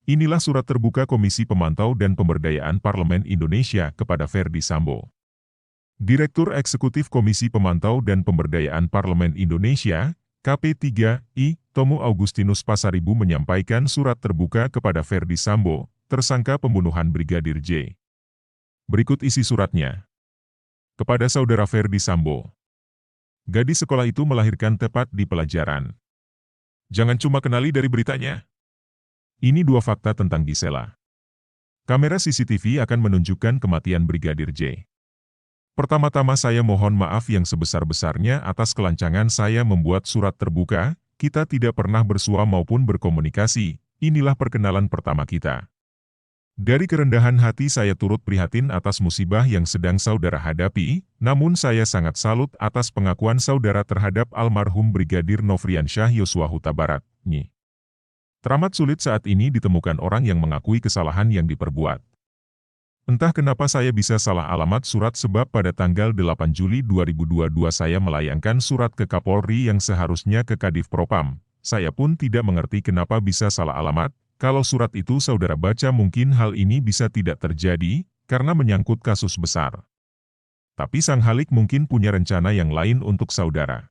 Inilah surat terbuka Komisi Pemantau dan Pemberdayaan Parlemen Indonesia kepada Ferdy Sambo. Direktur Eksekutif Komisi Pemantau dan Pemberdayaan Parlemen Indonesia, KP3I, Tomo Augustinus Pasaribu menyampaikan surat terbuka kepada Ferdy Sambo, tersangka pembunuhan Brigadir J. Berikut isi suratnya. Kepada Saudara Ferdy Sambo. Gadis sekolah itu melahirkan tepat di pelajaran. Jangan cuma kenali dari beritanya. Ini dua fakta tentang Gisela. Kamera CCTV akan menunjukkan kematian Brigadir J. Pertama-tama saya mohon maaf yang sebesar-besarnya atas kelancangan saya membuat surat terbuka, kita tidak pernah bersua maupun berkomunikasi, inilah perkenalan pertama kita. Dari kerendahan hati saya turut prihatin atas musibah yang sedang saudara hadapi, namun saya sangat salut atas pengakuan saudara terhadap almarhum Brigadir Nofriansyah Yosua Huta Barat, Nyi. Teramat sulit saat ini ditemukan orang yang mengakui kesalahan yang diperbuat. Entah kenapa saya bisa salah alamat surat sebab pada tanggal 8 Juli 2022 saya melayangkan surat ke Kapolri yang seharusnya ke Kadif Propam. Saya pun tidak mengerti kenapa bisa salah alamat, kalau surat itu saudara baca mungkin hal ini bisa tidak terjadi, karena menyangkut kasus besar. Tapi Sang Halik mungkin punya rencana yang lain untuk saudara.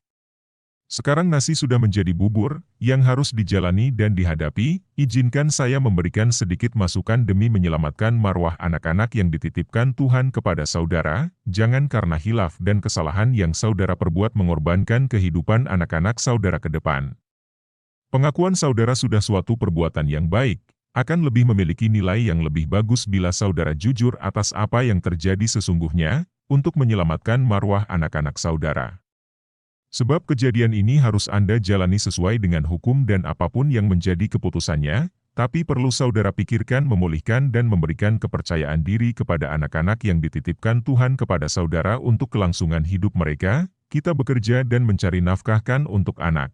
Sekarang nasi sudah menjadi bubur, yang harus dijalani dan dihadapi, izinkan saya memberikan sedikit masukan demi menyelamatkan marwah anak-anak yang dititipkan Tuhan kepada saudara, jangan karena hilaf dan kesalahan yang saudara perbuat mengorbankan kehidupan anak-anak saudara ke depan. Pengakuan saudara sudah suatu perbuatan yang baik, akan lebih memiliki nilai yang lebih bagus bila saudara jujur atas apa yang terjadi sesungguhnya, untuk menyelamatkan marwah anak-anak saudara. Sebab kejadian ini harus Anda jalani sesuai dengan hukum dan apapun yang menjadi keputusannya, tapi perlu saudara pikirkan memulihkan dan memberikan kepercayaan diri kepada anak-anak yang dititipkan Tuhan kepada saudara untuk kelangsungan hidup mereka, kita bekerja dan mencari nafkah kan untuk anak.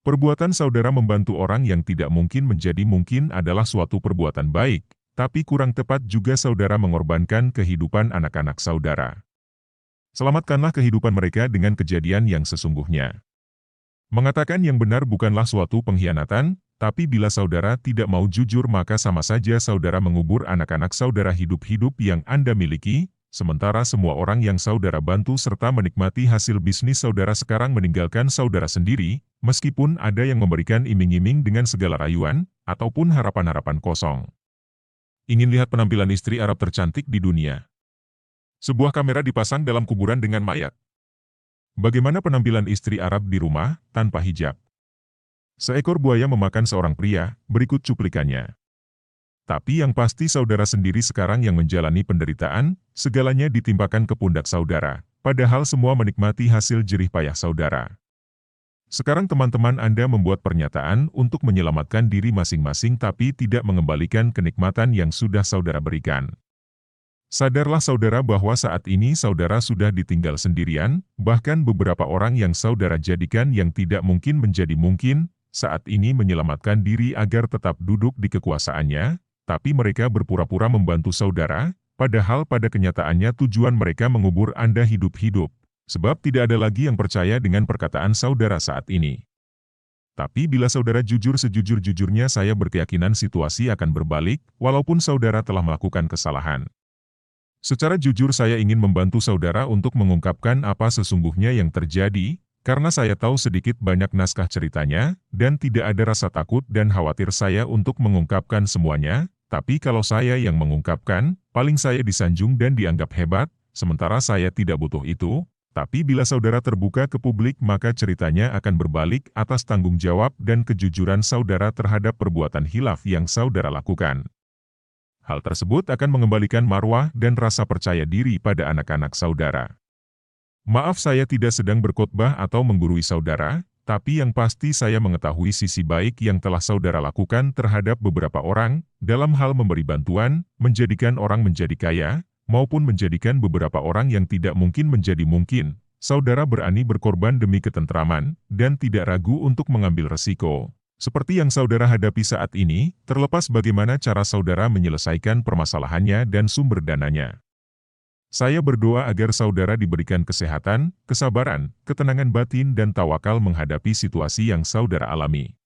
Perbuatan saudara membantu orang yang tidak mungkin menjadi mungkin adalah suatu perbuatan baik, tapi kurang tepat juga saudara mengorbankan kehidupan anak-anak saudara. Selamatkanlah kehidupan mereka dengan kejadian yang sesungguhnya. Mengatakan yang benar bukanlah suatu pengkhianatan, tapi bila saudara tidak mau jujur maka sama saja saudara mengubur anak-anak saudara hidup-hidup yang Anda miliki, sementara semua orang yang saudara bantu serta menikmati hasil bisnis saudara sekarang meninggalkan saudara sendiri, meskipun ada yang memberikan iming-iming dengan segala rayuan, ataupun harapan-harapan kosong. Ingin lihat penampilan istri Arab tercantik di dunia? Sebuah kamera dipasang dalam kuburan dengan mayat. Bagaimana penampilan istri Arab di rumah, tanpa hijab? Seekor buaya memakan seorang pria, berikut cuplikannya. Tapi yang pasti saudara sendiri sekarang yang menjalani penderitaan, segalanya ditimpakan ke pundak saudara, padahal semua menikmati hasil jerih payah saudara. Sekarang teman-teman Anda membuat pernyataan untuk menyelamatkan diri masing-masing tapi tidak mengembalikan kenikmatan yang sudah saudara berikan. Sadarlah saudara bahwa saat ini saudara sudah ditinggal sendirian, bahkan beberapa orang yang saudara jadikan yang tidak mungkin menjadi mungkin, saat ini menyelamatkan diri agar tetap duduk di kekuasaannya, tapi mereka berpura-pura membantu saudara, padahal pada kenyataannya tujuan mereka mengubur Anda hidup-hidup, sebab tidak ada lagi yang percaya dengan perkataan saudara saat ini. Tapi bila saudara jujur sejujur-jujurnya saya berkeyakinan situasi akan berbalik, walaupun saudara telah melakukan kesalahan. Secara jujur saya ingin membantu saudara untuk mengungkapkan apa sesungguhnya yang terjadi, karena saya tahu sedikit banyak naskah ceritanya, dan tidak ada rasa takut dan khawatir saya untuk mengungkapkan semuanya, tapi kalau saya yang mengungkapkan, paling saya disanjung dan dianggap hebat, sementara saya tidak butuh itu, tapi bila saudara terbuka ke publik maka ceritanya akan berbalik atas tanggung jawab dan kejujuran saudara terhadap perbuatan hilaf yang saudara lakukan. Hal tersebut akan mengembalikan marwah dan rasa percaya diri pada anak-anak saudara. Maaf saya tidak sedang berkhotbah atau menggurui saudara, tapi yang pasti saya mengetahui sisi baik yang telah saudara lakukan terhadap beberapa orang, dalam hal memberi bantuan, menjadikan orang menjadi kaya, maupun menjadikan beberapa orang yang tidak mungkin menjadi mungkin. Saudara berani berkorban demi ketentraman, dan tidak ragu untuk mengambil resiko. Seperti yang saudara hadapi saat ini, terlepas bagaimana cara saudara menyelesaikan permasalahannya dan sumber dananya. Saya berdoa agar saudara diberikan kesehatan, kesabaran, ketenangan batin dan tawakal menghadapi situasi yang saudara alami.